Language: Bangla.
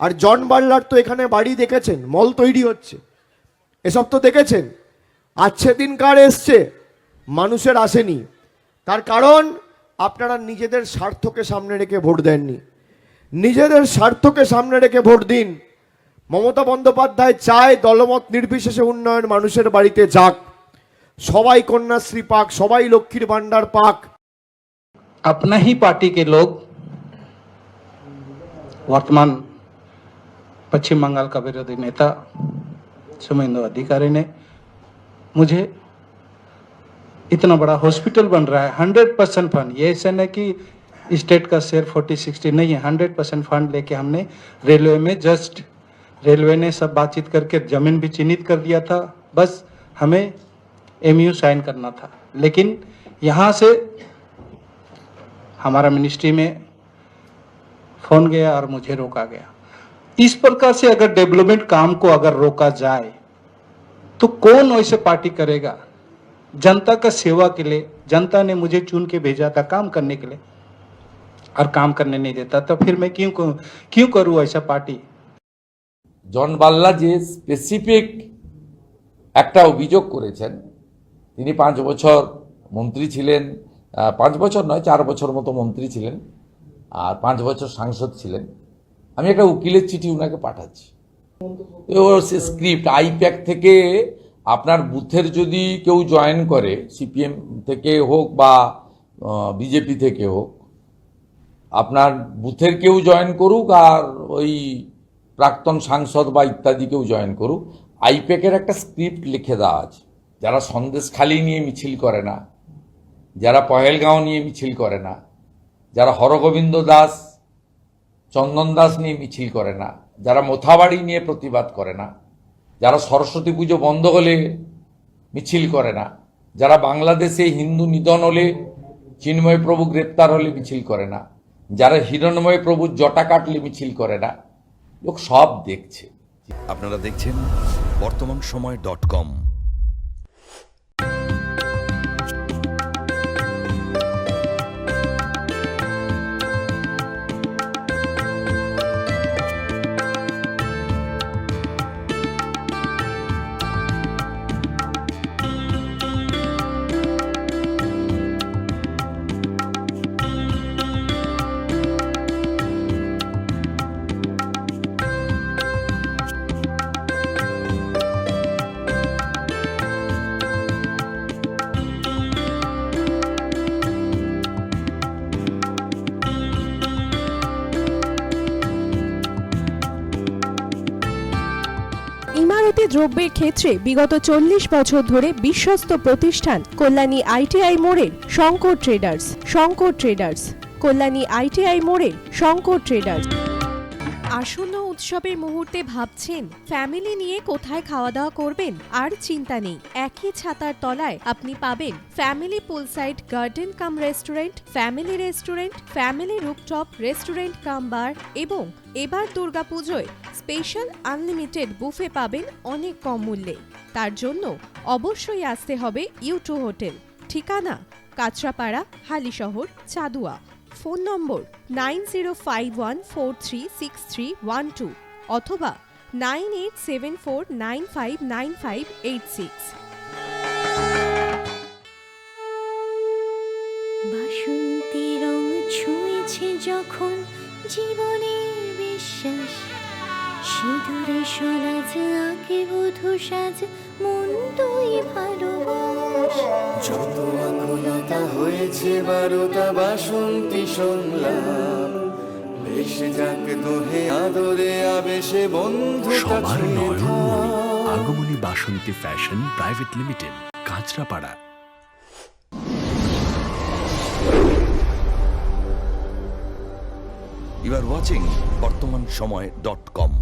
আর জন বার্লার তো এখানে বাড়ি দেখেছেন, মল তৈরি হচ্ছে, এসব তো দেখেছেন। আজকে দিন কার এসছে, মানুষের আসেনি। তার কারণ আপনারা নিজেদের স্বার্থকে সামনে রেখে ভোট দেননি। নিজেদের স্বার্থকে সামনে রেখে ভোট দিন। মমতা বন্দ্যোপাধ্যায় চায় দলমত নির্বিশেষে উন্নয়ন মানুষের বাড়িতে যাক, সবাই কন্যাশ্রী পাক, সবাই লক্ষ্মীর ভান্ডার পাক। अपना ही पार्टी के लोग वर्तमान पश्चिम बंगाल का विरोधी नेता शुभेंदु अधिकारी ने मुझे इतना बड़ा हॉस्पिटल बन रहा है 100% फंड, ये ऐसा नहीं कि स्टेट का शेयर 40-60 नहीं है, 100% फंड लेके हमने रेलवे में जस्ट रेलवे ने सब बातचीत करके जमीन भी चिन्हित कर दिया था, बस हमें एमयू साइन करना था। लेकिन यहाँ से हमारा मिनिस्ट्री में फोन गया और मुझे रोका गया। इस प्रकार से अगर डेवलपमेंट काम को अगर रोका जाए तो कौन वैसे पार्टी करेगा? जनता का सेवा के लिए जनता ने मुझे चुन के भेजा था काम करने के लिए, और काम करने नहीं देता तो फिर मैं क्यों करूं ऐसा पार्टी? জন বাল্লা যে স্পেসিফিক একটা অভিযোগ করেছেন, তিনি 5 বছর মন্ত্রী ছিলেন, 5 বছর নয় 4 বছর মতো মন্ত্রী ছিলেন, আর 5 বছর সাংসদ ছিলেন। আমি একটা উকিলের চিঠি ওনাকে পাঠাচ্ছি। ওর স্ক্রিপ্ট আইপ্যাক থেকে আপনার বুথের যদি কেউ জয়েন করে, সিপিএম থেকে হোক বা বিজেপি থেকে হোক, আপনার বুথের কেউ জয়েন করুক আর ওই প্রাক্তন সাংসদ বা ইত্যাদি কেউ জয়েন করুক, আইপ্যাকের একটা স্ক্রিপ্ট লিখে দেওয়া আছে। যারা সন্দেশখালি নিয়ে মিছিল করে না, যারা পহেলগাঁও নিয়ে মিছিল করে না, যারা হরগোবিন্দ দাস চন্দন দাস নিয়ে মিছিল করে না, যারা মোথাবাড়ি নিয়ে প্রতিবাদ করে না, যারা সরস্বতী পুজো বন্ধ হলে মিছিল করে না, যারা বাংলাদেশে হিন্দু নিধন হলে, চিন্ময় প্রভু গ্রেপ্তার হলে মিছিল করে না, যারা হিরণময় প্রভুর জটা কাটলে মিছিল করে না, লোক সব দেখছে। আপনারা দেখছেন বর্তমানসময়.com। ইমারতি দ্রব্যের ক্ষেত্রে বিগত 40 বছর ধরে বিশ্বস্ত প্রতিষ্ঠান কল্যাণী আইটিআই মোড়ের শঙ্কর ট্রেডার্স, কল্যাণী আইটিআই মোড়ের শঙ্কর ট্রেডার্স। আসন্ন উৎসবের মুহূর্তে ভাবছেন ফ্যামিলি নিয়ে কোথায় খাওয়া দাওয়া করবেন? আর চিন্তা নেই, একই ছাতার তলায় আপনি পাবেন family poolside garden cum restaurant, family rooftop restaurant cum bar, এবং এবার দুর্গাপুজোয় স্পেশাল আনলিমিটেড বুফে পাবেন অনেক কম মূল্যে। তার জন্য অবশ্যই আসতে হবে U2 হোটেল, ঠিকানা কাঁচরাপাড়া, হালিশহর, চাদুয়া। ফোন নম্বর 9051436312 অথবা 9874959586। বাসন্তী রং ছুঁয়েছে যখন জীবনের বিশ্বাস, সিঁদুরে সরাজ আঁকে বধূ সাজ, মন তুই ভালোবাস। যত আকুলতা হয়েছে বারোটা বাসন্তী সংলাপ, ভেসে যাক দোহে আদরে আবেশে বন্ধুতা ছুঁয়ে থাক। Agamani Basanti fashion private limited, Kanchrapara. You are watching বর্তমানসময়.com।